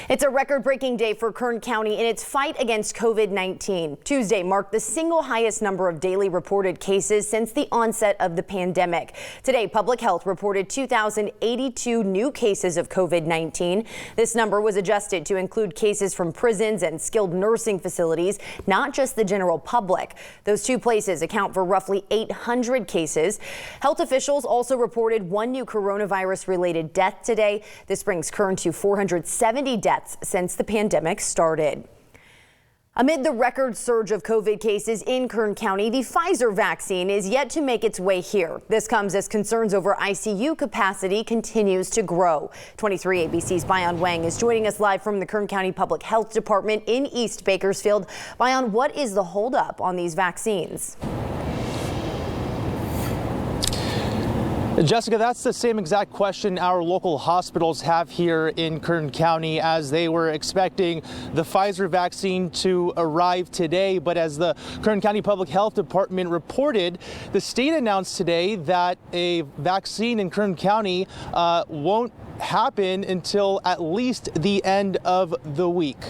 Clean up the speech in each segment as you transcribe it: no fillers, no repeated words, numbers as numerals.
It's a record-breaking day for Kern County in its fight against COVID-19. Tuesday marked the single highest number of daily reported cases since the onset of the pandemic. Today, Public Health reported 2,082 new cases of COVID-19. This number was adjusted to include cases from prisons and skilled nursing facilities, not just the general public. Those two places account for roughly 800 cases. Health officials also reported one new coronavirus-related death today. This brings Kern to 470 deaths since the pandemic started. Amid the record surge of COVID cases in Kern County, the Pfizer vaccine is yet to make its way here. This comes as concerns over ICU capacity continues to grow. 23 ABC's Bayan Wang is joining us live from the Kern County Public Health Department in East Bakersfield. Bayan, what is the holdup on these vaccines? Jessica, that's the same exact question our local hospitals have here in Kern County, as they were expecting the Pfizer vaccine to arrive today. But as the Kern County Public Health Department reported, the state announced today that a vaccine in Kern County won't happen until at least the end of the week.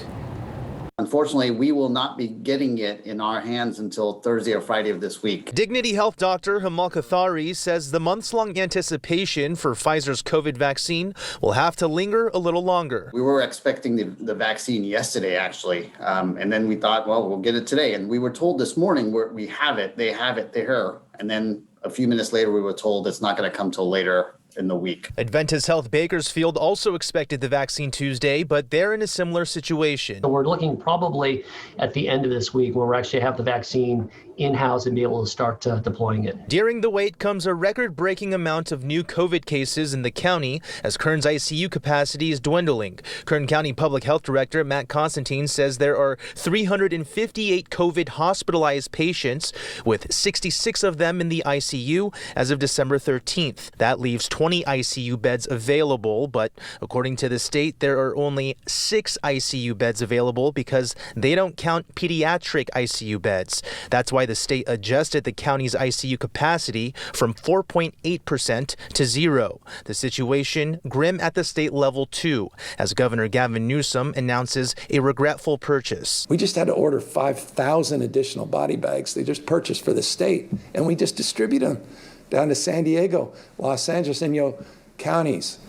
Unfortunately, we will not be getting it in our hands until Thursday or Friday of this week. Dignity Health Dr. Hamal Kathari says the months-long anticipation for Pfizer's COVID vaccine will have to linger a little longer. We were expecting the vaccine yesterday, actually, and then we thought, well, we'll get it today. And we were told this morning we have it, they have it there. And then a few minutes later, we were told it's not going to come till later in the week. Adventist Health Bakersfield also expected the vaccine Tuesday, but they're in a similar situation. So we're looking probably at the end of this week when we'll actually have the vaccine in-house and be able to start deploying it. During the wait comes a record-breaking amount of new COVID cases in the county as Kern's ICU capacity is dwindling. Kern County Public Health Director Matt Constantine says there are 358 COVID hospitalized patients, with 66 of them in the ICU as of December 13th. That leaves 20 ICU beds available, but according to the state, there are only 6 ICU beds available because they don't count pediatric ICU beds. That's why the state adjusted the county's ICU capacity from 4.8% to 0. The situation grim at the state level too, as Governor Gov Newsom announces a regretful purchase. We just had to order 5,000 additional body bags. They just purchased for the state, and we just distribute them down to San Diego, Los Angeles, and counties.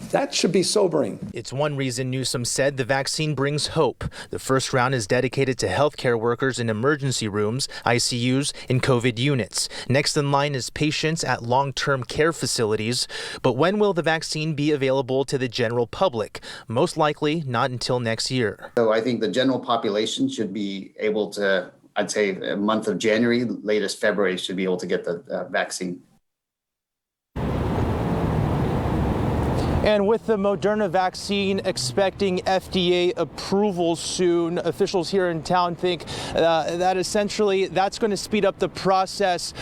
That should be sobering. It's one reason Newsom said the vaccine brings hope. The first round is dedicated to healthcare workers in emergency rooms, ICUs, and COVID units. Next in line is patients at long-term care facilities. But when will the vaccine be available to the general public? Most likely not until next year. So I think the general population should be able to, I'd say a month of January, latest February, should be able to get the vaccine. And with the Moderna vaccine expecting FDA approval soon, officials here in town think that essentially that's going to speed up the process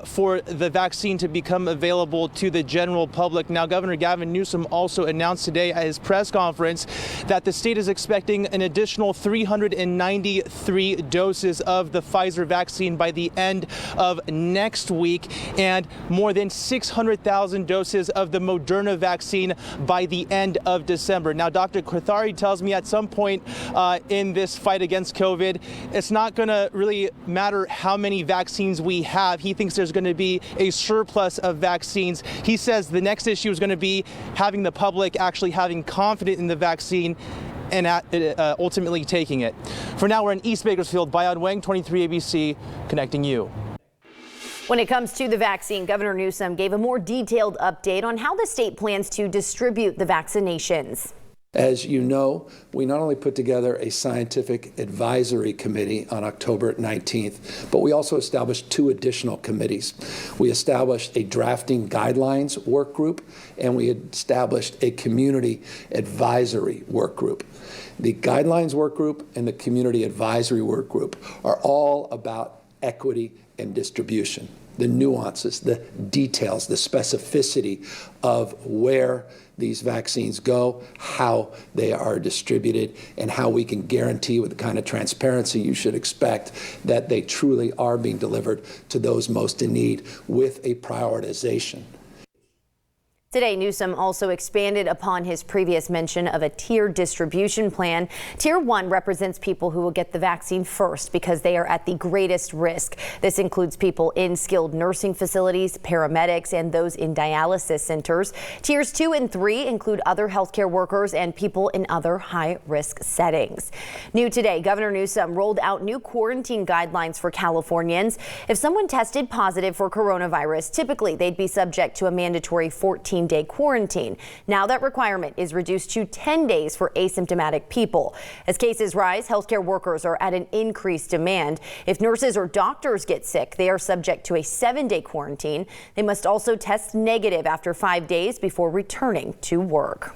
for the vaccine to become available to the general public. Now, Governor Gavin Newsom also announced today at his press conference that the state is expecting an additional 393 doses of the Pfizer vaccine by the end of next week, and more than 600,000 doses of the Moderna vaccine by the end of December. Now, Dr. Kathari tells me at some point in this fight against COVID, it's not going to really matter how many vaccines we have. He thinks there's going to be a surplus of vaccines. He says the next issue is going to be having the public actually having confidence in the vaccine and ultimately taking it. For now, we're in East Bakersfield. Bayan Wang, 23 ABC, connecting you. When it comes to the vaccine, Governor Newsom gave a more detailed update on how the state plans to distribute the vaccinations. As you know, we not only put together a scientific advisory committee on October 19th, but we also established 2 additional committees. We established a drafting guidelines work group, and we established a community advisory work group. The guidelines work group and the community advisory work group are all about equity and distribution. The nuances, the details, the specificity of where these vaccines go, how they are distributed, and how we can guarantee with the kind of transparency you should expect that they truly are being delivered to those most in need with a prioritization. Today, Newsom also expanded upon his previous mention of a tiered distribution plan. Tier 1 represents people who will get the vaccine first because they are at the greatest risk. This includes people in skilled nursing facilities, paramedics, and those in dialysis centers. Tiers 2 and 3 include other healthcare workers and people in other high-risk settings. New today, Governor Newsom rolled out new quarantine guidelines for Californians. If someone tested positive for coronavirus, typically they'd be subject to a mandatory 14-day quarantine. Now that requirement is reduced to 10 days for asymptomatic people. As cases rise, healthcare workers are at an increased demand. If nurses or doctors get sick, they are subject to a 7-day quarantine. They must also test negative after 5 days before returning to work.